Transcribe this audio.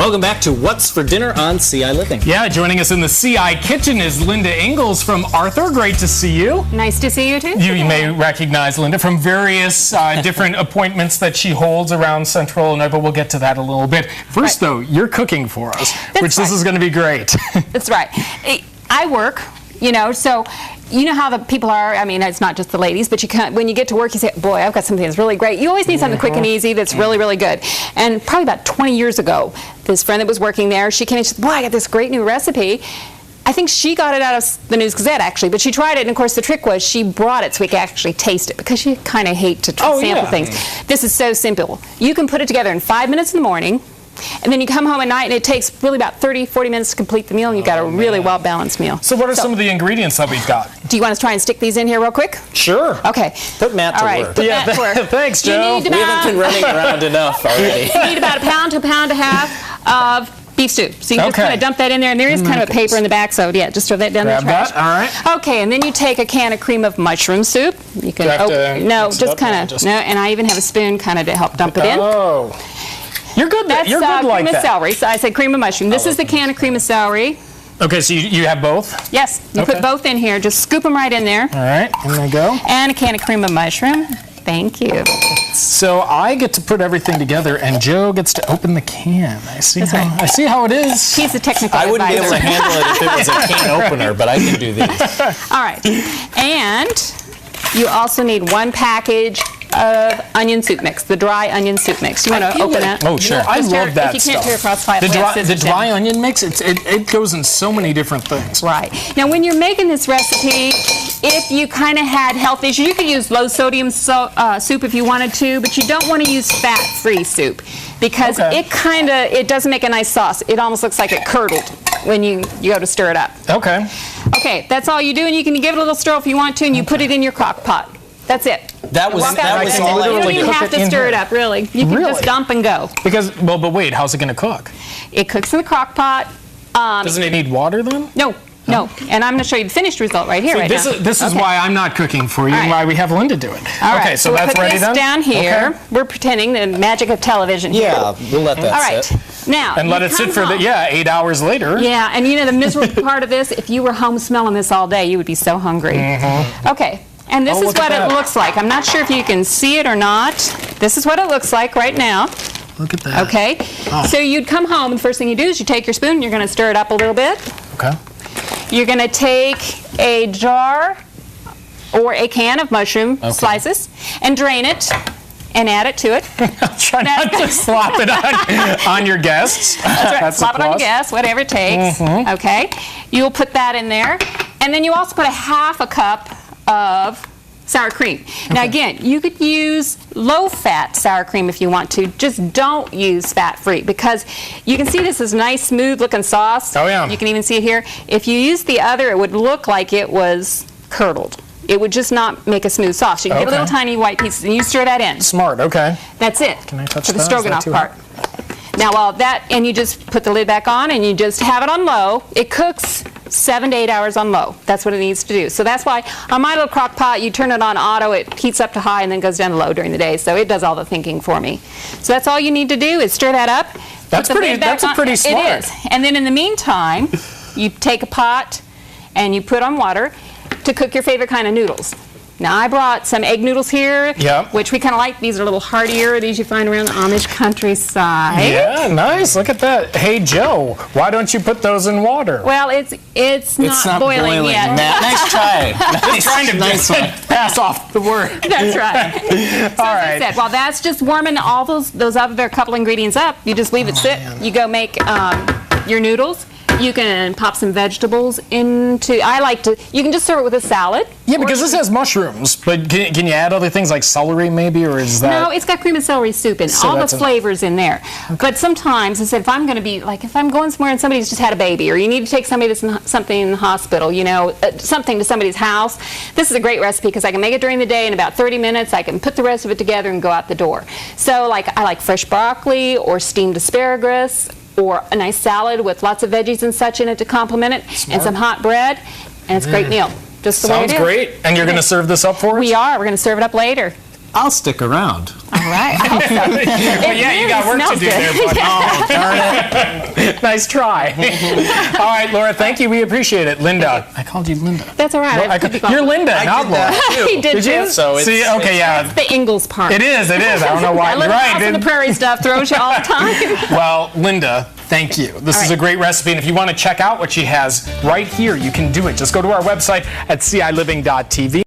Welcome back to What's for Dinner on CI Living. Yeah, joining us in the CI kitchen is Linda Ingles from Arthur. Great to see you. Nice to see you too. You may recognize Linda from various different appointments that she holds around Central Illinois, but we'll get to that a little bit. First, though, you're cooking for us, which this is going to be great. That's right. I work, so you know how the people are. I mean, it's not just the ladies, but when you get to work, you say, boy, I've got something that's really great. You always need something quick and easy that's really, really good. And probably about 20 years ago, this friend that was working there, she came in and she said, boy, I got this great new recipe. I think she got it out of the News Gazette, actually, but she tried it, and of course the trick was she brought it so we could actually taste it, because you kind of hate to sample things. This is so simple. You can put it together in 5 minutes in the morning, and then you come home at night, and it takes really about 30-40 minutes to complete the meal, and you've got a really well-balanced meal. So what are some of the ingredients that we've got? Do you want us to try and stick these in here real quick? Sure. Okay. Put Matt to work. Put Matt to work. Thanks, Joe. We haven't been running around enough already. You need about a pound to a pound and a half of beef stew. So you can just kind of dump that in there, and there is kind of a paper in the back, so yeah, just throw that down the trash. All right. Okay, and then you take a can of cream of mushroom soup. You can just kind of and I even have a spoon kind of to help dump it in. Oh. You're good. That's you're good like cream that. of celery. So I said cream of mushroom. This is the can of cream of celery. Okay, so you have both? Yes. You put both in here. Just scoop them right in there. All right, in they go. And a can of cream of mushroom. Thank you. So I get to put everything together, and Joe gets to open the can. I see how it is. He's the technical advisor. I wouldn't be able to handle it if it was a can opener, but I can do these. All right. And you also need 1 package of onion soup mix, the dry onion soup mix. You want to open that? Oh, sure. I love that stuff. If you can't tear across the dry onion mix, it goes in so many different things. Right. Now, when you're making this recipe, if you kind of had health issues, you could use low-sodium soup if you wanted to, but you don't want to use fat-free soup, because it doesn't make a nice sauce. It almost looks like it curdled when you go to stir it up. Okay. Okay, that's all you do, and you can give it a little stir if you want to, and you put it in your crock pot. That's it. That was all. You don't even have to stir it up, really. You can just dump and go. Because, but wait, how's it going to cook? It cooks in the crock pot. Doesn't it need water then? No. And I'm going to show you the finished result right here, this is why I'm not cooking for you, and why we have Linda do it. All okay, right, so that's ready then? We'll put this down here. Okay. We're pretending the magic of television here. Yeah, we'll let that sit. All right. Now, and let it sit for 8 hours later. Yeah, and the miserable part of this, if you were home smelling this all day, you would be so hungry. Okay. And this is what it looks like. I'm not sure if you can see it or not. This is what it looks like right now. Look at that. Okay. Oh. So you'd come home, and the first thing you do is you take your spoon, and you're going to stir it up a little bit. Okay. You're going to take a jar or a can of mushroom slices and drain it and add it to it. Try not to slop it on your guests. That's right. Slop it on your guests, whatever it takes. Okay. You'll put that in there. And then you also put a half a cup of sour cream. Now again, you could use low-fat sour cream if you want to. Just don't use fat-free, because you can see this is nice, smooth-looking sauce. Oh yeah. You can even see it here. If you use the other, it would look like it was curdled. It would just not make a smooth sauce. You can get little tiny white pieces, and you stir that in. Smart. Okay. That's it. Can I touch for the Stroganoff part? Hot? Now, and you just put the lid back on, and you just have it on low. It cooks 7 to 8 hours on low. That's what it needs to do. So that's why on my little crock pot, you turn it on auto, it heats up to high and then goes down to low during the day. So it does all the thinking for me. So that's all you need to do is stir that up. That's pretty smart. It is. And then in the meantime, you take a pot and you put on water to cook your favorite kind of noodles. Now, I brought some egg noodles here, which we kind of like. These are a little heartier. These you find around the Amish countryside. Yeah, nice. Look at that. Hey, Joe, why don't you put those in water? Well, it's not boiling yet. Nice try. Just trying to pass off the word. That's right. So all right. As I said, while that's just warming all those other couple ingredients up, you just leave it sit. You go make your noodles. You can pop some vegetables into. You can just serve it with a salad. Yeah, because this has mushrooms. But can you add other things like celery, maybe, or is that? No, it's got cream and celery soup and all the flavors in there. Okay. But sometimes I said, if I'm going to be if I'm going somewhere and somebody's just had a baby, or you need to take somebody that's something in the hospital, something to somebody's house. This is a great recipe because I can make it during the day in about 30 minutes. I can put the rest of it together and go out the door. So, I like fresh broccoli or steamed asparagus, or a nice salad with lots of veggies and such in it to complement it, and some hot bread, and it's a great meal. Just the way it is. Sounds great. And you're going to serve this up for us? We are. We're going to serve it up later. I'll stick around. All right. I hope so. Well, yeah, you got work to do there, buddy. Oh, darn it. Nice try. All right, Laura, thank you. We appreciate it. Linda. I called you Linda. That's all right. You're Linda, I not did Laura. that too. He did you? too. So it's, See, okay, yeah. It's the Ingles part. It is. I don't know why. I You're live right. house on the prairie stuff throws you all the time. Well, Linda, thank you. This All is right. a great recipe, and if you want to check out what she has right here, you can do it. Just go to our website at ciliving.tv.